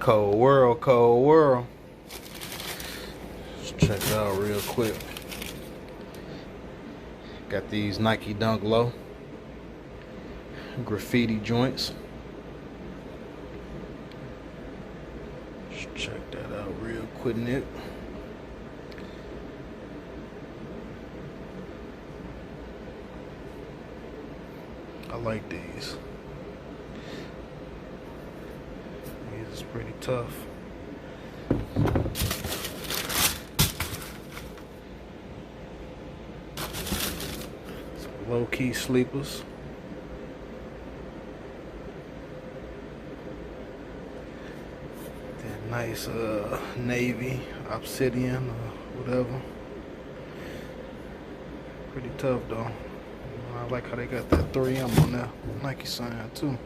Cold world, cold world. Let's check it out real quick. Got these Nike DunkLows graffiti joints. Let's check that out real quick, Nick. I like these. These is pretty tough. Some low-key sleepers. That nice navy obsidian or whatever. Pretty tough though. I like how they got that 3M on there. Nike sign too.